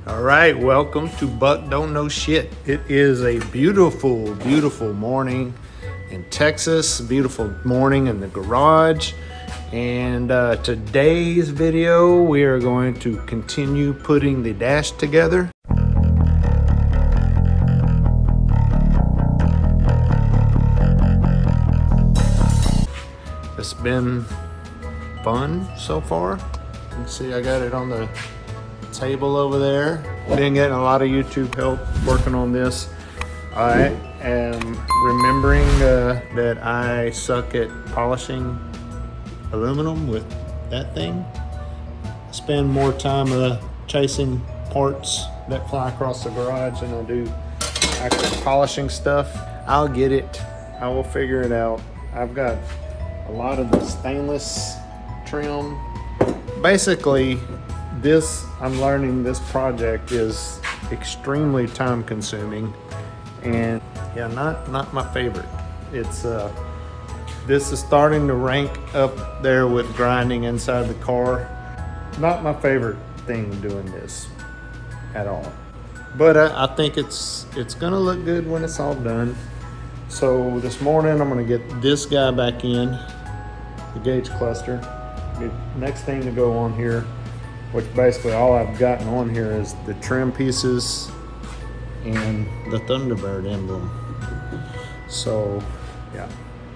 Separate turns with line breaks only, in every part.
All right, welcome to Buck Don't Know Shit. It is a beautiful, beautiful morning in Texas, beautiful morning in the garage. And today's video, we are going to continue putting the dash together. It's been fun so far. You can see I got it on the table over there. Been getting a lot of YouTube help working on this. I am remembering that I suck at polishing aluminum with that thing. I spend more time chasing parts that fly across the garage than I do actually polishing stuff. I'll get it. I will figure it out. I've got a lot of the stainless trim. Basically, I'm learning this project is extremely time consuming and yeah, not my favorite. It's this is starting to rank up there with grinding inside the car. Not my favorite thing doing this at all. But I think it's gonna look good when it's all done. So this morning I'm gonna get this guy back in, the gauge cluster. The next thing to go on here, which basically all I've gotten on here is the trim pieces and the Thunderbird emblem. So yeah,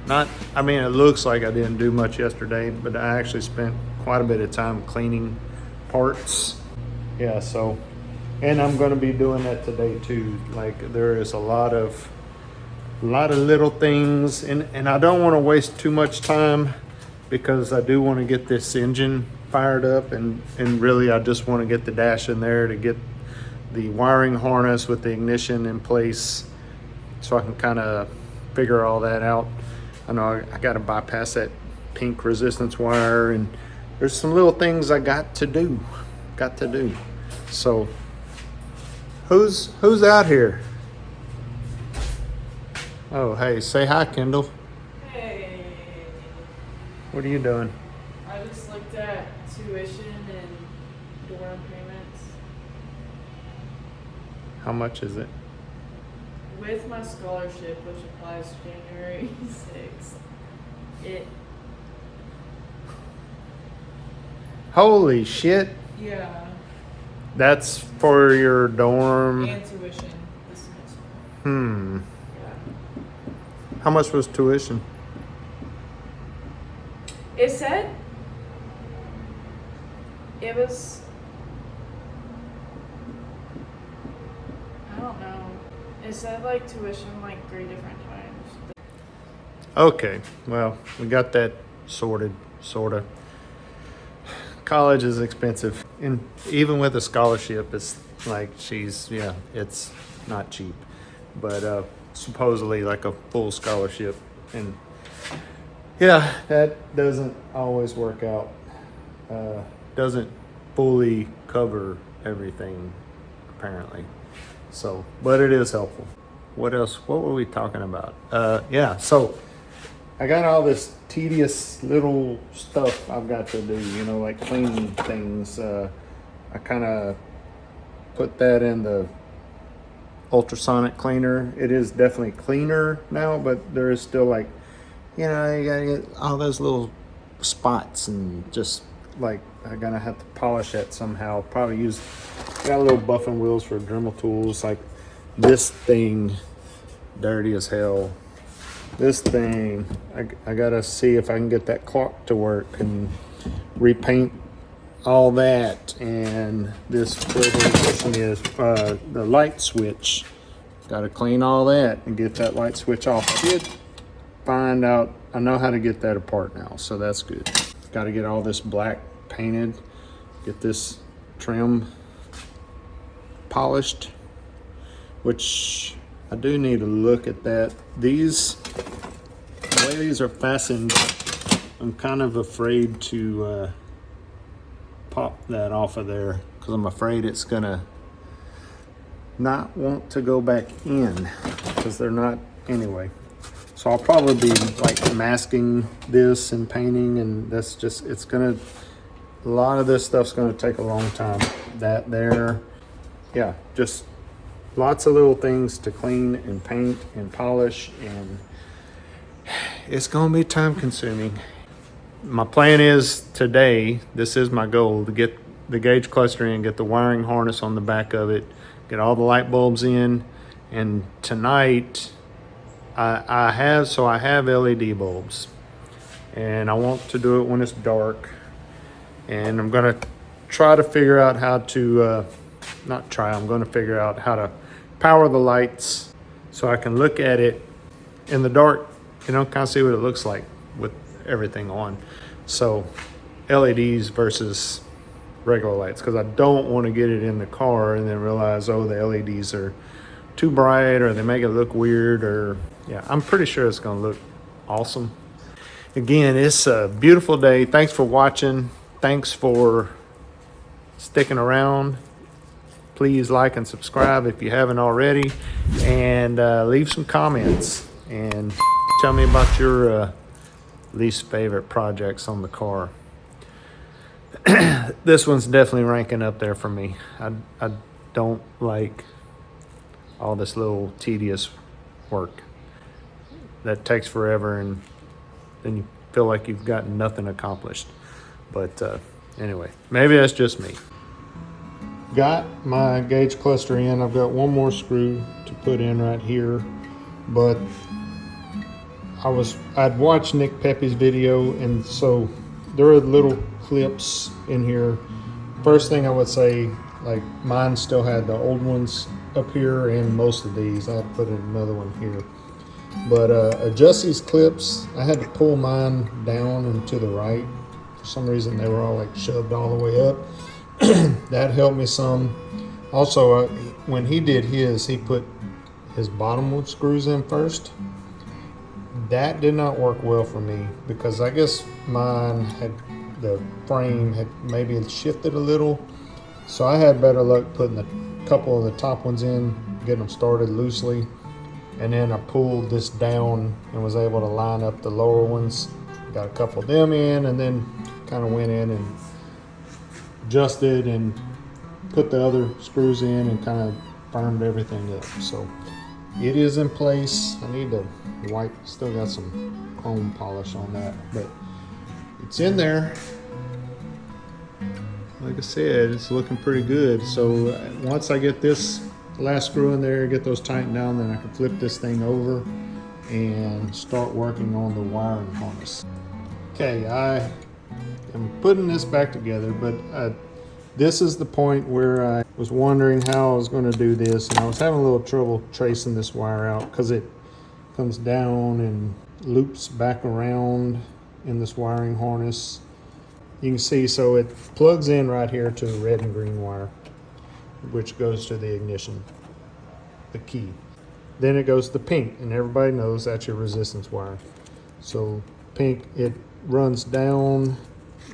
it looks like I didn't do much yesterday, but I actually spent quite a bit of time cleaning parts. Yeah, so, and I'm gonna be doing that today too. Like there is a lot of little things and I don't wanna waste too much time because I do wanna get this engine fired up and really I just want to get the dash in there to get the wiring harness with the ignition in place so I can kind of figure all that out. I know I got to bypass that pink resistance wire and there's some little things I got to do. So who's out here? Oh, hey, say hi, Kendall.
Hey.
What are you doing?
I just looked at tuition and dorm payments.
How much is it?
With my scholarship, which applies January 6th,
Holy shit.
yeah,
That's for your dorm.
and tuition this semester. Yeah.
How much was tuition?
It said it was, I don't know. It said like tuition like 3 different times.
Okay, well, we got that sorted, sorta. College is expensive, and even with a scholarship, it's like it's not cheap, but supposedly like a full scholarship, and yeah, that doesn't always work out. Doesn't fully cover everything, apparently. So, but it is helpful. What else? What were we talking about? Yeah, so I got all this tedious little stuff I've got to do, like cleaning things. I kind of put that in the ultrasonic cleaner. It is definitely cleaner now, but there is still like, you gotta get all those little spots and just like I'm gonna have to polish that somehow. Probably got little buffing wheels for Dremel tools. Like this thing, dirty as hell. This thing, I gotta see if I can get that clock to work and repaint all that. And this question is the light switch. Gotta clean all that and get that light switch off. I did find out I know how to get that apart now, so that's good. Got to get all this black painted, get this trim polished, which I do need to look at that. The way these are fastened, I'm kind of afraid to pop that off of there because I'm afraid it's gonna not want to go back in because they're not anyway. So I'll probably be like masking this and painting, and that's just, a lot of this stuff's gonna take a long time. That there, yeah, just lots of little things to clean and paint and polish, and it's gonna be time consuming. My plan is today, this is my goal, to get the gauge cluster in, get the wiring harness on the back of it, get all the light bulbs in, and tonight I have LED bulbs, and I want to do it when it's dark, and I'm gonna try to figure out how to, I'm gonna figure out how to power the lights so I can look at it in the dark, kind of see what it looks like with everything on. So LEDs versus regular lights, because I don't want to get it in the car and then realize, oh, the LEDs are too bright or they make it look weird, or yeah, I'm pretty sure it's going to look awesome. Again, it's a beautiful day. Thanks for watching. Thanks for sticking around. Please like and subscribe if you haven't already, and leave some comments and tell me about your least favorite projects on the car. This one's definitely ranking up there for me. I don't like all this little tedious work that takes forever, and then you feel like you've gotten nothing accomplished. But anyway, maybe that's just me. Got my gauge cluster in. I've got one more screw to put in right here, but I'd watched Nick Pepe's video, and so there are little clips in here. First thing I would say, like, mine still had the old ones up here, and most of these. I'll put another one here. But adjust these clips. I had to pull mine down and to the right. For some reason, they were all like shoved all the way up. That helped me some. Also, when he did his, he put his bottom screws in first. That did not work well for me, because I guess mine had, the frame had maybe shifted a little. So I had better luck putting a couple of the top ones in, getting them started loosely. And then I pulled this down and was able to line up the lower ones. Got a couple of them in, and then kind of went in and adjusted and put the other screws in and kind of firmed everything up. So it is in place. I need to wipe, still got some chrome polish on that, but it's in there. Like I said, it's looking pretty good. So once I get this last screw in there, get those tightened down, then I can flip this thing over and start working on the wiring harness. Okay, I am putting this back together, but this is the point where I was wondering how I was going to do this, and I was having a little trouble tracing this wire out because it comes down and loops back around in this wiring harness. You can see, so it plugs in right here to the red and green wire, which goes to the ignition, the key. Then it goes to pink, and everybody knows that's your resistance wire. So pink, it runs down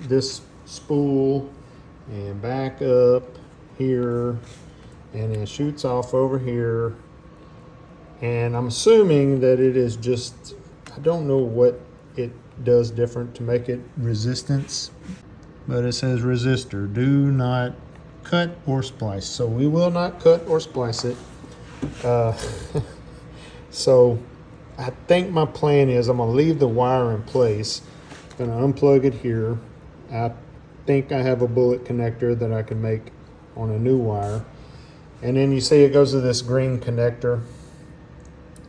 this spool and back up here, and then shoots off over here. And I'm assuming that it is just, I don't know what it does different to make it resistance, but it says resistor, do not cut or splice. So we will not cut or splice it. So I think my plan is I'm gonna leave the wire in place. I'm gonna unplug it here. I think I have a bullet connector that I can make on a new wire. And then you see it goes to this green connector.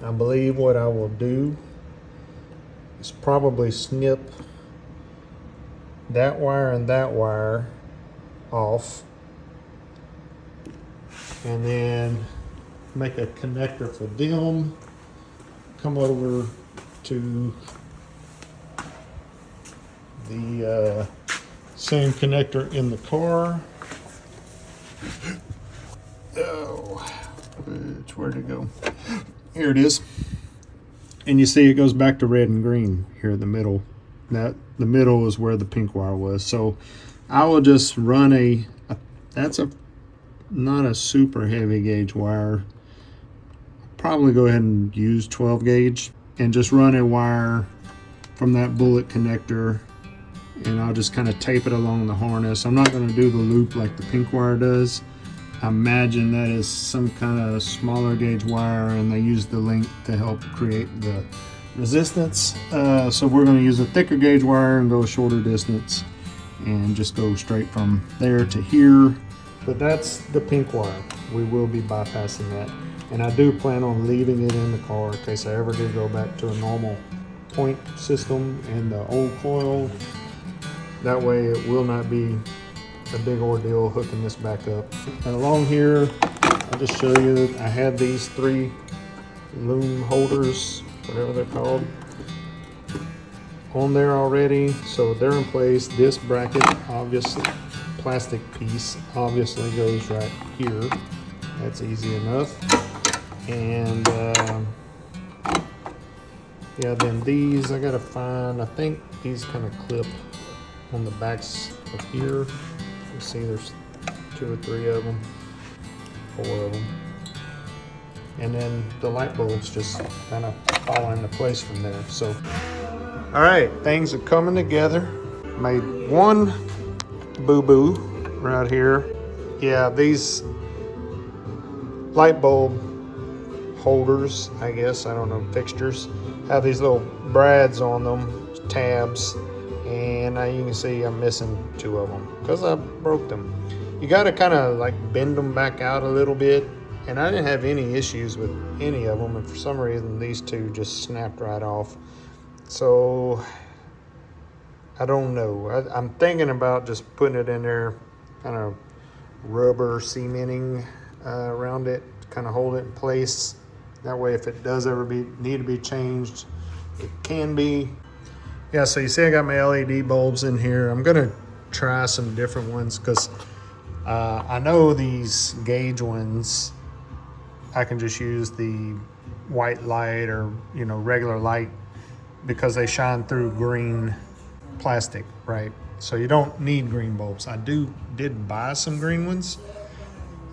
I believe what I will do is probably snip that wire and that wire off, and then make a connector for them. Come over to the same connector in the car. Oh, where'd it go? Here it is. And you see it goes back to red and green here in the middle. That the middle is where the pink wire was. So I will just run that's not a super heavy gauge wire. Probably go ahead and use 12 gauge and just run a wire from that bullet connector, and I'll just kind of tape it along the harness. I'm not going to do the loop like the pink wire does. I imagine that is some kind of smaller gauge wire, and they use the length to help create the resistance. So we're going to use a thicker gauge wire and go a shorter distance and just go straight from there to here. But that's the pink wire. We will be bypassing that. And I do plan on leaving it in the car in case I ever do go back to a normal point system and the old coil. That way it will not be a big ordeal hooking this back up. And along here, I'll just show you, I had these 3 loom holders, whatever they're called, on there already. So they're in place. This bracket, obviously, plastic piece, obviously goes right here. That's easy enough. And yeah, then these I gotta find, I think these kind of clip on the backs of here. You see there's 2 or 3 of them, 4 of them. And then the light bulbs just kind of fall into place from there. So, all right, things are coming together. Made one boo-boo right here. Yeah, these light bulb holders, I guess, I don't know, fixtures, have these little brads on them, tabs, and now you can see I'm missing 2 of them because I broke them. You got to kind of like bend them back out a little bit, and I didn't have any issues with any of them, and for some reason these 2 just snapped right off. So I don't know. I'm thinking about just putting it in there, kind of rubber cementing around it, kind of hold it in place. That way if it does ever need to be changed, it can be. Yeah, so you see I got my LED bulbs in here. I'm gonna try some different ones because I know these gauge ones, I can just use the white light or, you know, regular light because they shine through green plastic, right? So you don't need green bulbs. I did buy some green ones,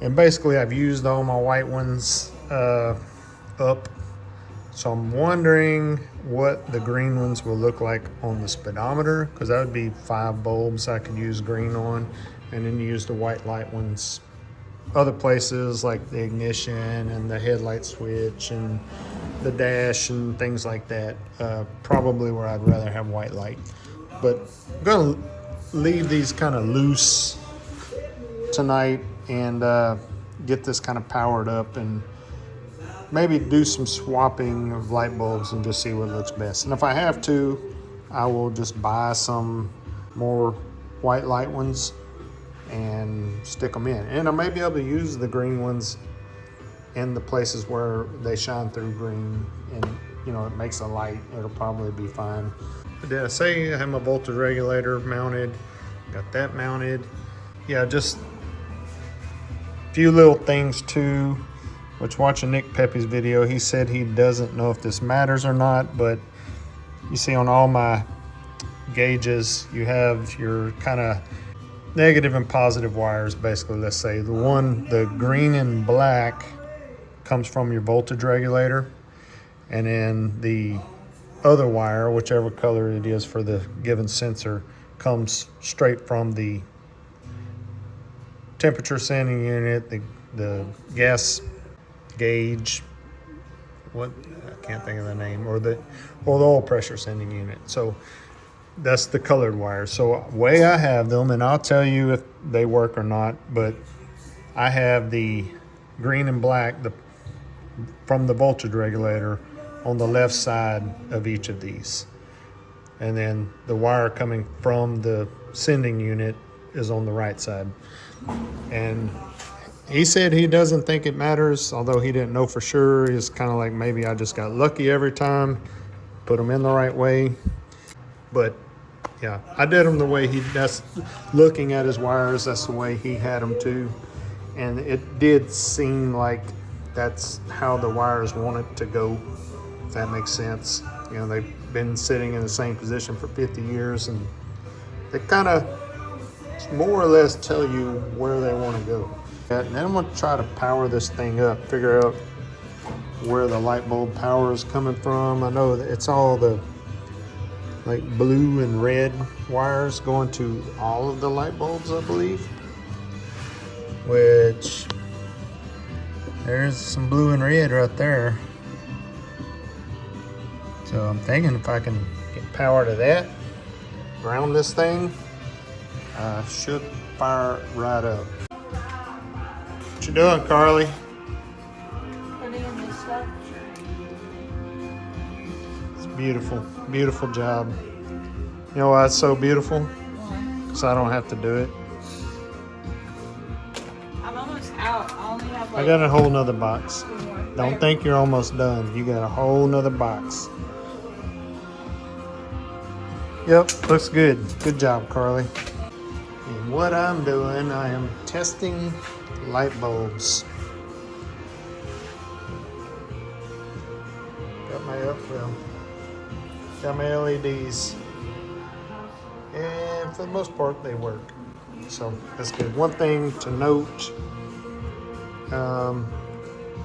and basically I've used all my white ones up. So I'm wondering what the green ones will look like on the speedometer, because that would be 5 bulbs I could use green on, and then use the white light ones other places like the ignition and the headlight switch and the dash and things like that. Probably where I'd rather have white light. But I'm gonna leave these kind of loose tonight and get this kind of powered up, and maybe do some swapping of light bulbs and just see what looks best. And if I have to, I will just buy some more white light ones and stick them in. And I may be able to use the green ones in the places where they shine through green, and you know, it makes a light. It'll probably be fine. But did I say I have my voltage regulator mounted? Got that mounted. Yeah, just a few little things too. Which, watching Nick Pepe's video, he said he doesn't know if this matters or not, but you see on all my gauges, you have your kind of negative and positive wires, basically. Let's say the green and black comes from your voltage regulator, and then the other wire, whichever color it is for the given sensor, comes straight from the temperature sending unit, the gas gauge, what, I can't think of the name, or the oil pressure sending unit. So that's the colored wire. So way I have them, and I'll tell you if they work or not, but I have the green and black from the voltage regulator on the left side of each of these, and then the wire coming from the sending unit is on the right side. And he said he doesn't think it matters, although he didn't know for sure. It's kind of like maybe I just got lucky every time, put them in the right way. But yeah, I did them the way that's looking at his wires, that's the way he had them too. And it did seem like that's how the wires want it to go, if that makes sense. You know, they've been sitting in the same position for 50 years, and they kind of more or less tell you where they want to go. And then I'm going to try to power this thing up, figure out where the light bulb power is coming from. I know that it's all the like blue and red wires going to all of the light bulbs, I believe. which there's some blue and red right there. So I'm thinking if I can get power to that, ground this thing, should fire right up. What you doing, Carly?
Putting in this stuff.
It's beautiful, beautiful job. You know why it's so beautiful? Because I don't have to do it.
I'm almost out. I only have like
I got a whole nother box.
2 more.
Don't think you're almost done. You got a whole nother box. Yep, looks good. Good job, Carly. And what I'm doing, I am testing light bulbs. Got my got my LEDs. And for the most part, they work. So that's good. One thing to note,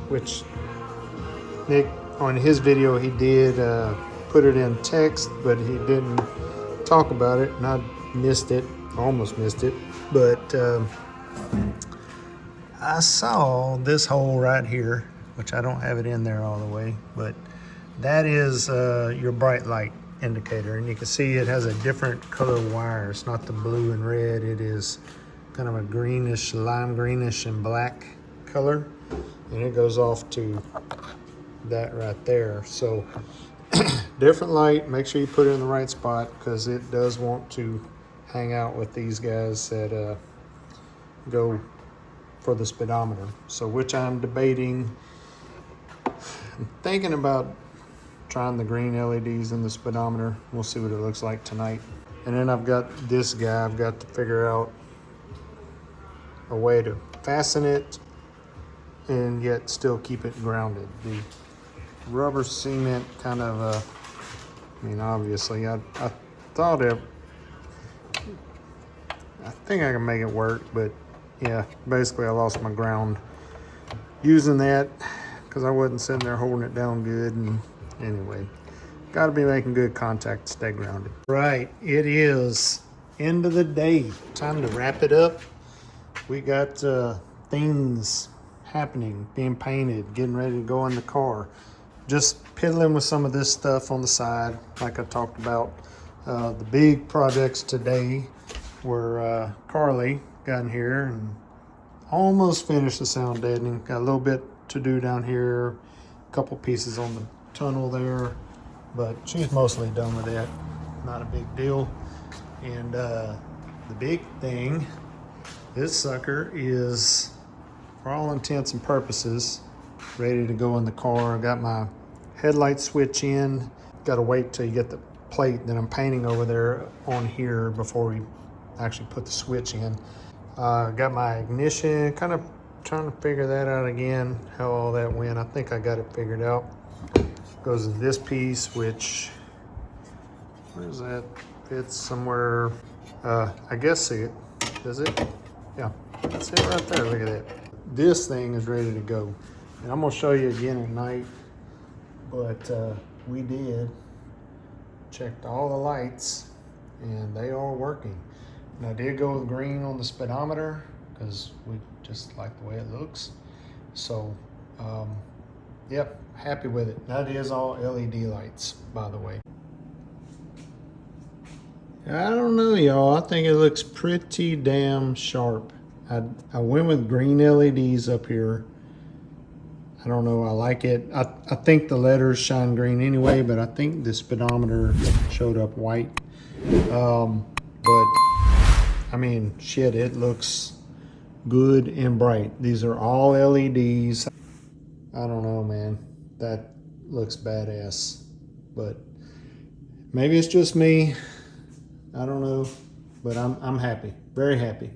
which Nick, on his video, he did put it in text, but he didn't talk about it, and I missed it, almost missed it. But I saw this hole right here, which I don't have it in there all the way, but that is your bright light indicator, and you can see it has a different color wire. It's not the blue and red, it is kind of a greenish, lime greenish and black color, and it goes off to that right there. So different light, make sure you put it in the right spot, because it does want to hang out with these guys that go for the speedometer. So which I'm debating. I'm thinking about trying the green LEDs in the speedometer. We'll see what it looks like tonight. And then I've got this guy, I've got to figure out a way to fasten it and yet still keep it grounded. The rubber cement kind of, I mean, obviously, I thought I think I can make it work, but yeah, basically I lost my ground using that because I wasn't sitting there holding it down good. And anyway, got to be making good contact to stay grounded. Right, it is end of the day. Time to wrap it up. We got things happening, being painted, getting ready to go in the car. Just piddling with some of this stuff on the side, like I talked about. The big projects today were Carly got in here and almost finished the sound deadening. Got a little bit to do down here, a couple pieces on the tunnel there, but she's mostly done with that. Not a big deal. And the big thing, this sucker is, for all intents and purposes, ready to go in the car. I got my headlight switch in. Got to wait till you get the plate that I'm painting over there on here before we actually put the switch in. Got my ignition, kind of trying to figure that out again, how all that went. I think I got it figured out. Goes to this piece, which, where's that? Fits somewhere, I guess it, does it? Yeah, that's it right there, look at that. This thing is ready to go. And I'm gonna show you again at night, but we did, checked all the lights and they are working. And I did go with green on the speedometer because we just like the way it looks. So, yep, happy with it. That is all LED lights, by the way. I don't know, y'all. I think it looks pretty damn sharp. I went with green LEDs up here. I don't know, I like it. I think the letters shine green anyway, but I think the speedometer showed up white. But I mean, shit, it looks good and bright. These are all LEDs. I don't know, man. That looks badass. But maybe it's just me. I don't know. But I'm happy. Very happy.